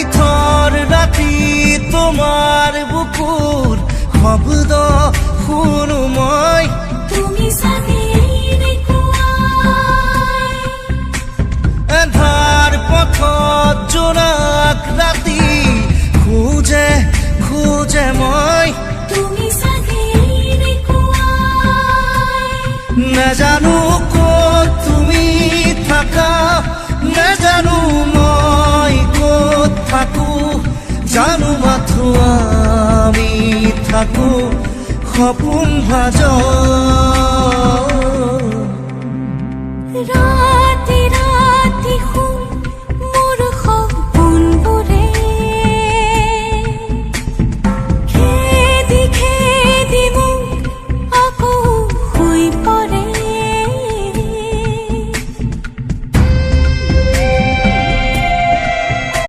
নিথৰ ৰাতি তোমাৰ বুকুৰ শব্দ শুনো মই তুমি চাগে এনেকুৱাই এন্ধাৰ পথত জোনাক ৰাতি খোজে খোজে মই তুমি চাগে এনেকুৱাই নাজানো ক'ত তুমি থাকা নাজানো মই ক'ত থাকো জানো মাথো আমি থাকো সপোন ভাজত